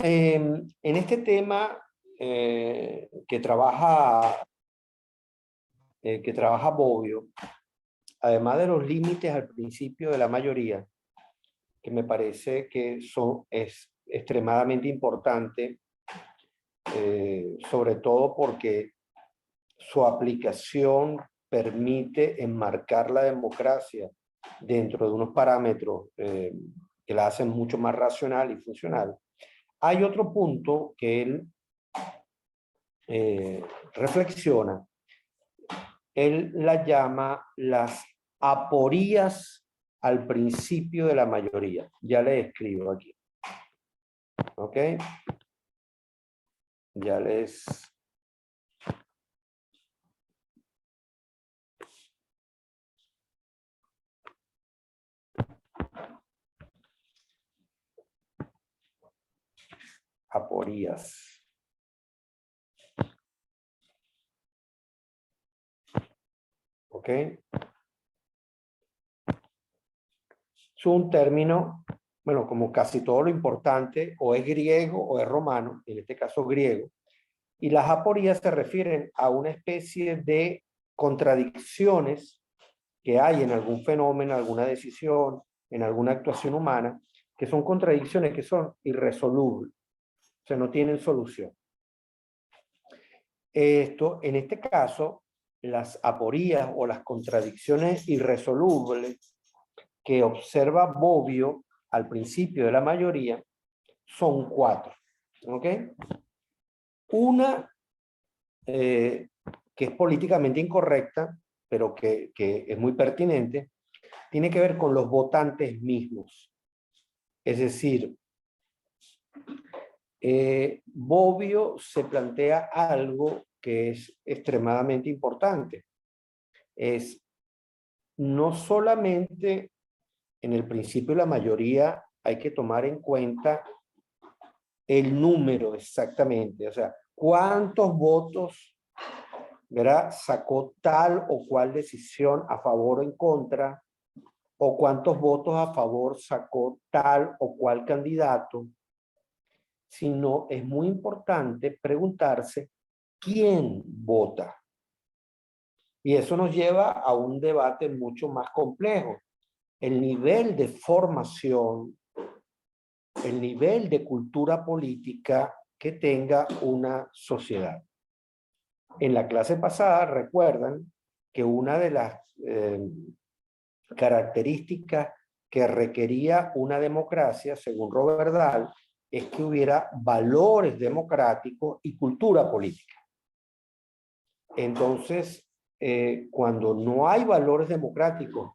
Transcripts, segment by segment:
En este tema que trabaja Bobbio, además de los límites al principio de la mayoría, que me parece que es extremadamente importante, sobre todo porque su aplicación permite enmarcar la democracia dentro de unos parámetros que la hacen mucho más racional y funcional. Hay otro punto que él reflexiona. Él la llama las aporías al principio de la mayoría. Ya le escribo aquí. ¿Ok? Ya les... Aporías. ¿Ok? Es un término, bueno, como casi todo lo importante, o es griego o es romano, en este caso griego, y las aporías se refieren a una especie de contradicciones que hay en algún fenómeno, alguna decisión, en alguna actuación humana, que son contradicciones que son irresolubles, o sea, no tienen solución. En este caso, las aporías o las contradicciones irresolubles que observa Bobbio al principio de la mayoría son 4. ¿Ok? Una que es políticamente incorrecta, pero que es muy pertinente, tiene que ver con los votantes mismos. Es decir, Bobbio se plantea algo que es extremadamente importante. Es no solamente en el principio de la mayoría hay que tomar en cuenta el número exactamente, o sea, cuántos votos, ¿verdad?, sacó tal o cual decisión a favor o en contra, o cuántos votos a favor sacó tal o cual candidato, sino es muy importante preguntarse quién vota. Y eso nos lleva a un debate mucho más complejo. El nivel de formación, el nivel de cultura política que tenga una sociedad. En la clase pasada, recuerdan que una de las características que requería una democracia, según Robert Dahl, es que hubiera valores democráticos y cultura política. Entonces, cuando no hay valores democráticos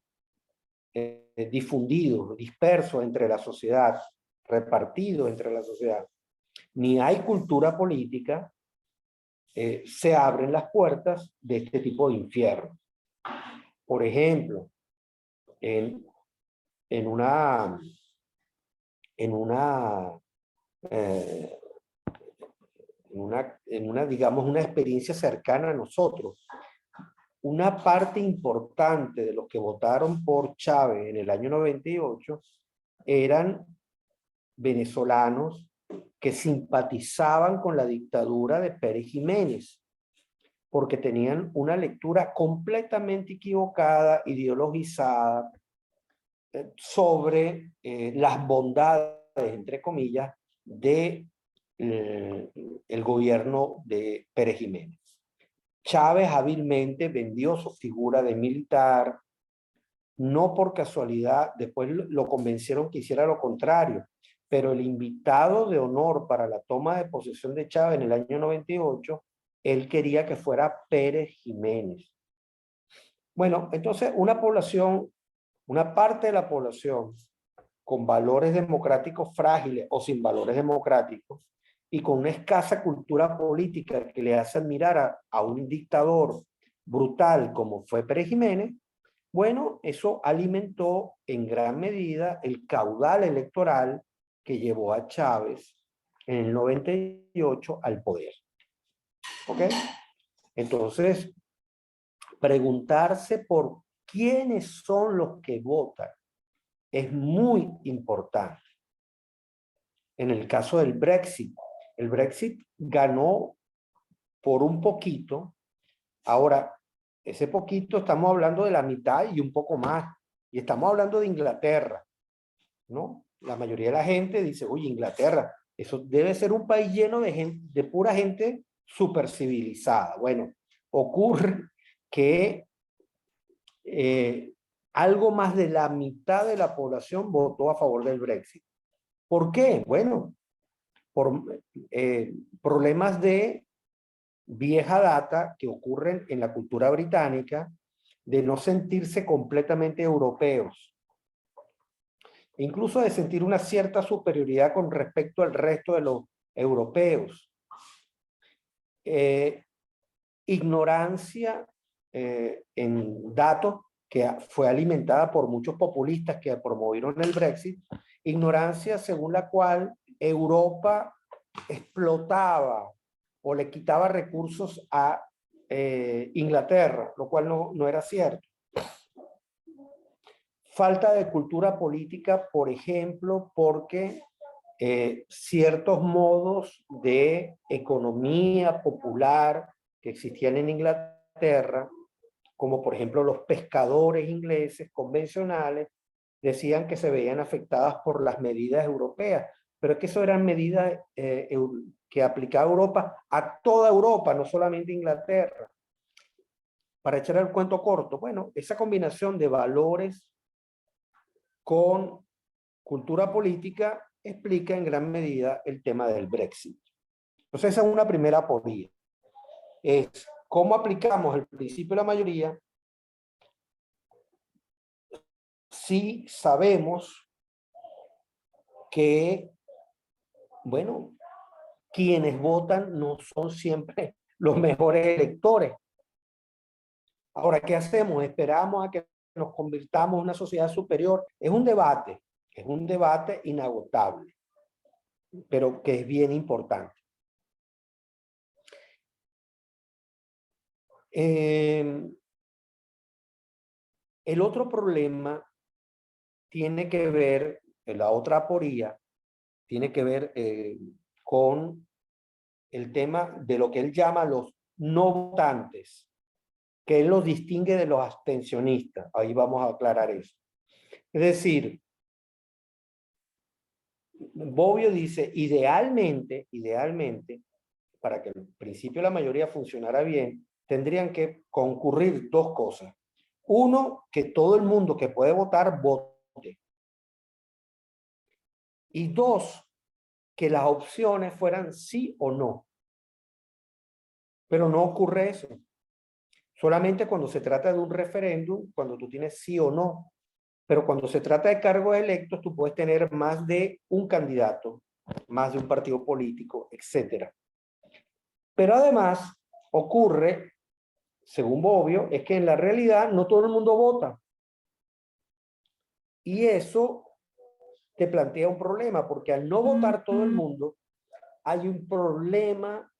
difundidos, dispersos entre la sociedad, repartidos entre la sociedad, ni hay cultura política, se abren las puertas de este tipo de infierno. Por ejemplo, en una digamos, una experiencia cercana a nosotros. Una parte importante de los que votaron por Chávez en el año 98 eran venezolanos que simpatizaban con la dictadura de Pérez Jiménez, porque tenían una lectura completamente equivocada, ideologizada, sobre las bondades, entre comillas, de el gobierno de Pérez Jiménez. Chávez hábilmente vendió su figura de militar, no por casualidad, después lo convencieron que hiciera lo contrario, pero el invitado de honor para la toma de posesión de Chávez en el año 98, él quería que fuera Pérez Jiménez. Bueno, entonces una parte de la población con valores democráticos frágiles o sin valores democráticos, y con una escasa cultura política que le hace admirar a un dictador brutal como fue Pérez Jiménez, bueno, eso alimentó en gran medida el caudal electoral que llevó a Chávez en el 98 al poder. ¿Ok? Entonces, preguntarse por quiénes son los que votan es muy importante. en el caso del Brexit. El Brexit ganó por un poquito. Ahora, ese poquito estamos hablando de la mitad y un poco más. Y estamos hablando de Inglaterra, ¿no? La mayoría de la gente dice, oye, Inglaterra, eso debe ser un país lleno de gente, de pura gente súper civilizada. Bueno, ocurre que algo más de la mitad de la población votó a favor del Brexit. ¿Por qué? Bueno, por problemas de vieja data que ocurren en la cultura británica, de no sentirse completamente europeos, incluso de sentir una cierta superioridad con respecto al resto de los europeos. Ignorancia en datos que fue alimentada por muchos populistas que promovieron el Brexit, ignorancia según la cual Europa explotaba o le quitaba recursos a Inglaterra, lo cual no era cierto. Falta de cultura política, por ejemplo, porque ciertos modos de economía popular que existían en Inglaterra, como por ejemplo los pescadores ingleses convencionales, decían que se veían afectadas por las medidas europeas, pero es que eso eran medidas que aplicaba Europa a toda Europa, no solamente Inglaterra. Para echar el cuento corto, bueno, esa combinación de valores con cultura política explica en gran medida el tema del Brexit. Entonces esa es una primera aporía. Es cómo aplicamos el principio de la mayoría si sabemos que, bueno, quienes votan no son siempre los mejores electores. Ahora, ¿qué hacemos? ¿Esperamos a que nos convirtamos en una sociedad superior? Es un debate inagotable, pero que es bien importante. El otro problema tiene que ver, la otra aporía, tiene que ver con el tema de lo que él llama los no votantes, que él los distingue de los abstencionistas. Ahí vamos a aclarar eso. Es decir, Bobbio dice, idealmente, para que el principio de la mayoría funcionara bien, tendrían que concurrir dos cosas. Uno, que todo el mundo que puede votar, vote. Y dos, que las opciones fueran sí o no. Pero no ocurre eso. Solamente cuando se trata de un referéndum, cuando tú tienes sí o no. Pero cuando se trata de cargos electos, tú puedes tener más de un candidato, más de un partido político, etc. Pero además ocurre, según Bobbio, es que en la realidad no todo el mundo vota. Y eso te plantea un problema, porque al no votar todo el mundo, hay un problema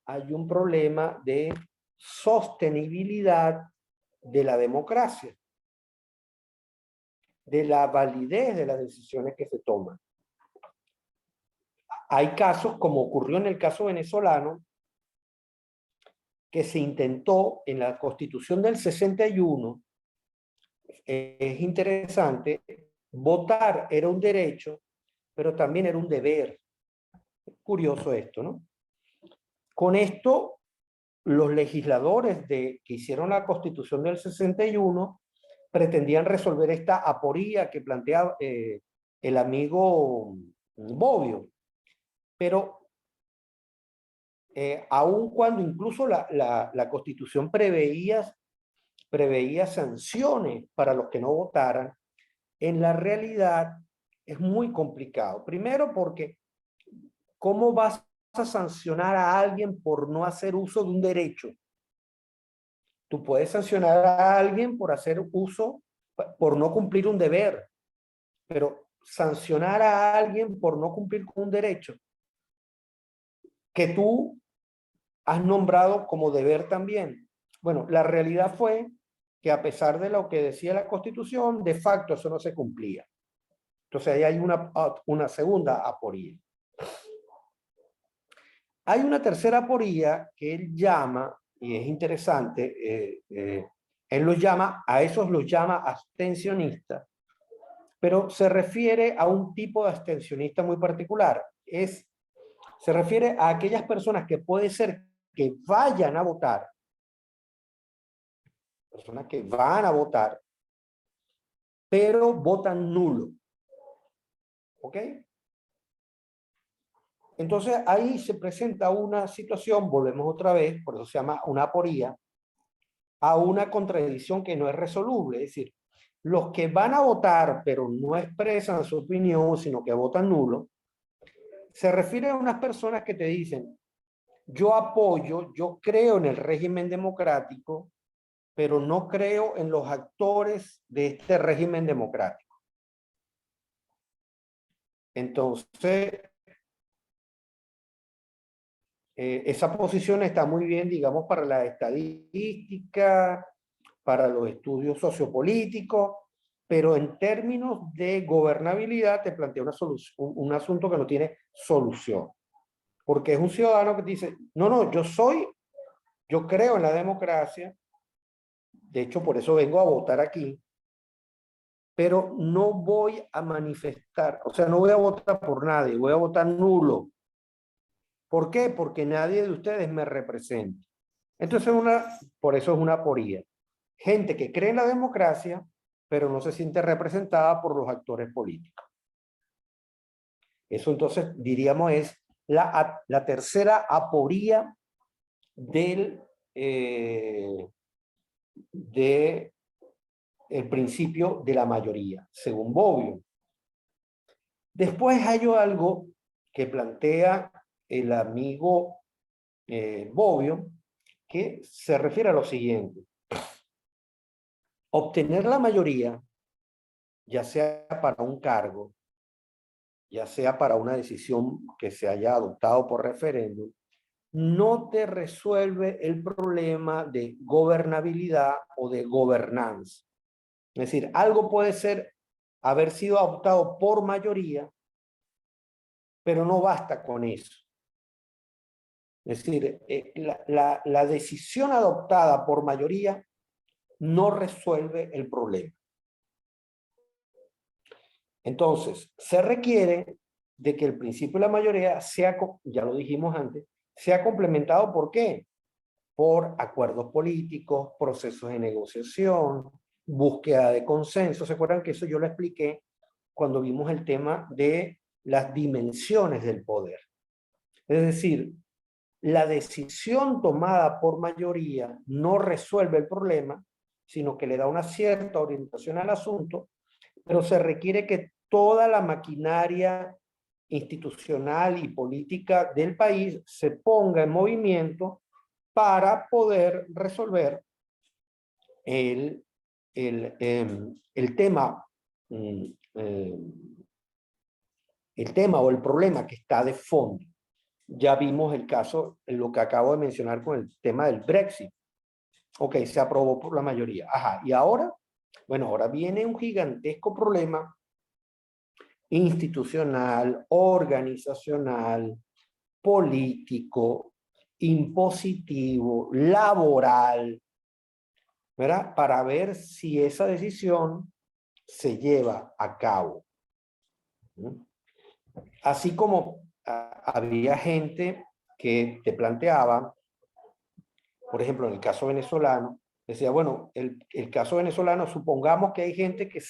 de sostenibilidad de la democracia, de la validez de las decisiones que se toman. Hay casos, como ocurrió en el caso venezolano, que se intentó en la Constitución del 61, es interesante, votar era un derecho, pero también era un deber. Curioso esto, ¿no? Con esto, los legisladores que hicieron la Constitución del 61 pretendían resolver esta aporía que plantea el amigo Bobbio. Pero aun cuando incluso la Constitución preveía sanciones para los que no votaran, en la realidad es muy complicado. Primero porque, ¿cómo vas a sancionar a alguien por no hacer uso de un derecho? Tú puedes sancionar a alguien por hacer uso, por no cumplir un deber, pero sancionar a alguien por no cumplir con un derecho que tú has nombrado como deber también. Bueno, la realidad fue que a pesar de lo que decía la Constitución, de facto eso no se cumplía. Entonces ahí hay una segunda aporía. Hay una tercera aporía que él llama, y es interesante, él los llama, a esos los llama abstencionistas, pero se refiere a un tipo de abstencionista muy particular. Se refiere a aquellas personas que puede ser que vayan a votar, personas que van a votar, pero votan nulo. ¿Ok? Entonces ahí se presenta una situación, volvemos otra vez, por eso se llama una aporía, a una contradicción que no es resoluble. Es decir, los que van a votar, pero no expresan su opinión, sino que votan nulo, se refiere a unas personas que te dicen, yo apoyo, yo creo en el régimen democrático, pero no creo en los actores de este régimen democrático. Entonces, esa posición está muy bien, digamos, para la estadística, para los estudios sociopolíticos, pero en términos de gobernabilidad te plantea un asunto que no tiene solución. Porque es un ciudadano que dice, no, no, yo creo en la democracia, de hecho por eso vengo a votar aquí, pero no voy a manifestar, o sea, no voy a votar por nadie, voy a votar nulo. ¿Por qué? Porque nadie de ustedes me representa. Entonces, por eso es una aporía. Gente que cree en la democracia, pero no se siente representada por los actores políticos. Eso entonces, diríamos, es la tercera aporía del el principio de la mayoría, según Bobbio. Después hay algo que plantea el amigo Bobbio, que se refiere a lo siguiente. Obtener la mayoría, ya sea para un cargo, ya sea para una decisión que se haya adoptado por referéndum, no te resuelve el problema de gobernabilidad o de gobernanza. Es decir, algo puede haber sido adoptado por mayoría, pero no basta con eso. Es decir, la decisión adoptada por mayoría no resuelve el problema. Entonces, se requiere de que el principio de la mayoría sea, ya lo dijimos antes, sea complementado ¿por qué? Por acuerdos políticos, procesos de negociación, búsqueda de consenso. ¿Se acuerdan que eso yo lo expliqué cuando vimos el tema de las dimensiones del poder? Es decir, la decisión tomada por mayoría no resuelve el problema, sino que le da una cierta orientación al asunto, pero se requiere que toda la maquinaria institucional y política del país se ponga en movimiento para poder resolver el tema, el tema o el problema que está de fondo. Ya vimos el caso, lo que acabo de mencionar con el tema del Brexit. Ok, se aprobó por la mayoría. Ajá, y ahora, bueno, ahora viene un gigantesco problema institucional, organizacional, político, impositivo, laboral, ¿verdad? Para ver si esa decisión se lleva a cabo. Así como había gente que te planteaba, por ejemplo, en el caso venezolano, decía, bueno, el caso venezolano, supongamos que hay gente que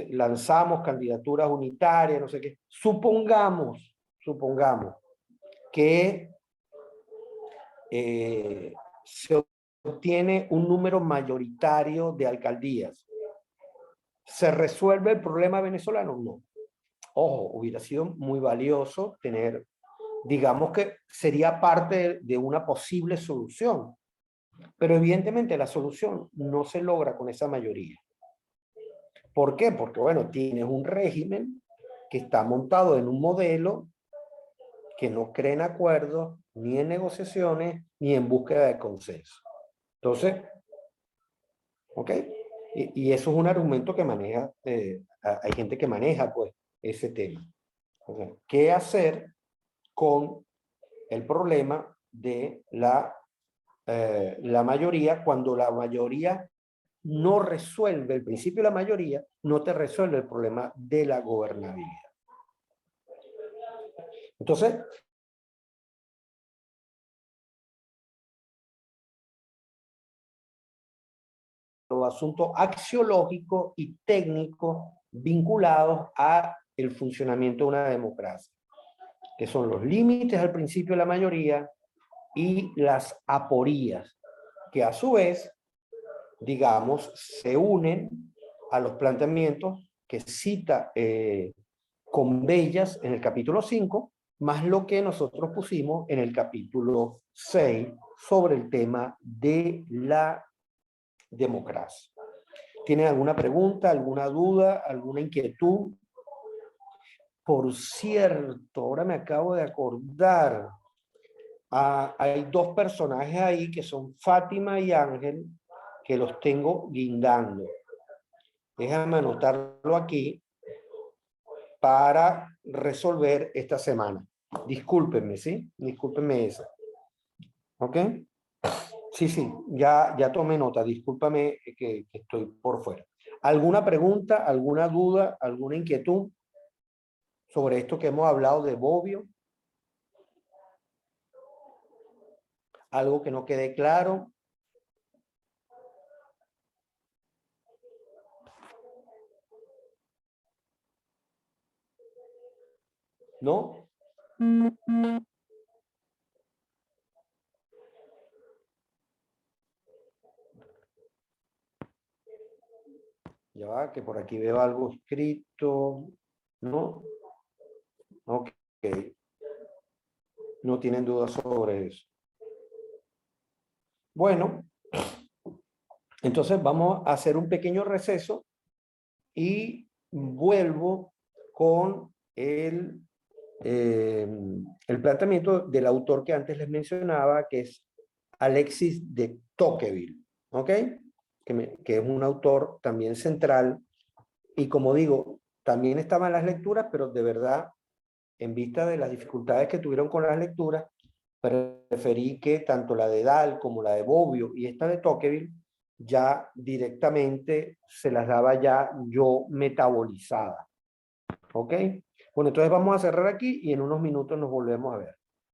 lanzamos candidaturas unitarias, no sé qué, supongamos que se obtiene un número mayoritario de alcaldías. ¿Se resuelve el problema venezolano? No. Ojo, hubiera sido muy valioso tener, digamos que sería parte de una posible solución, pero evidentemente la solución no se logra con esa mayoría. ¿Por qué? Porque, bueno, tienes un régimen que está montado en un modelo que no cree en acuerdos, ni en negociaciones, ni en búsqueda de consenso. Entonces, ¿ok? Y eso es un argumento que maneja, hay gente que maneja, pues, ese tema. O sea, ¿qué hacer con el problema de la mayoría, cuando la mayoría no resuelve, el principio de la mayoría no te resuelve el problema de la gobernabilidad. Entonces, los asuntos axiológicos y técnicos vinculados a el funcionamiento de una democracia, que son los límites al principio de la mayoría y las aporías, que a su vez, digamos, se unen a los planteamientos que cita Combellas en el capítulo 5, más lo que nosotros pusimos en el capítulo 6 sobre el tema de la democracia. ¿Tienen alguna pregunta, alguna duda, alguna inquietud? Por cierto, ahora me acabo de acordar, hay dos personajes ahí que son Fátima y Ángel, que los tengo guindando. Déjame anotarlo aquí para resolver esta semana. Discúlpenme, ¿sí? Discúlpenme eso. ¿Ok? Sí, ya tomé nota. Discúlpame que estoy por fuera. ¿Alguna pregunta, alguna duda, alguna inquietud sobre esto que hemos hablado de Bobbio? ¿Algo que no quede claro? ¿No? Ya va, que por aquí veo algo escrito. ¿No? Ok. No tienen dudas sobre eso. Bueno, entonces vamos a hacer un pequeño receso y vuelvo con el planteamiento del autor que antes les mencionaba, que es Alexis de Tocqueville, ¿ok? Que es un autor también central, y como digo, también estaba en las lecturas, pero de verdad, en vista de las dificultades que tuvieron con las lecturas, preferí que tanto la de Dahl como la de Bobbio y esta de Tocqueville ya directamente se las daba ya yo metabolizada. ¿Ok? Bueno, entonces vamos a cerrar aquí y en unos minutos nos volvemos a ver.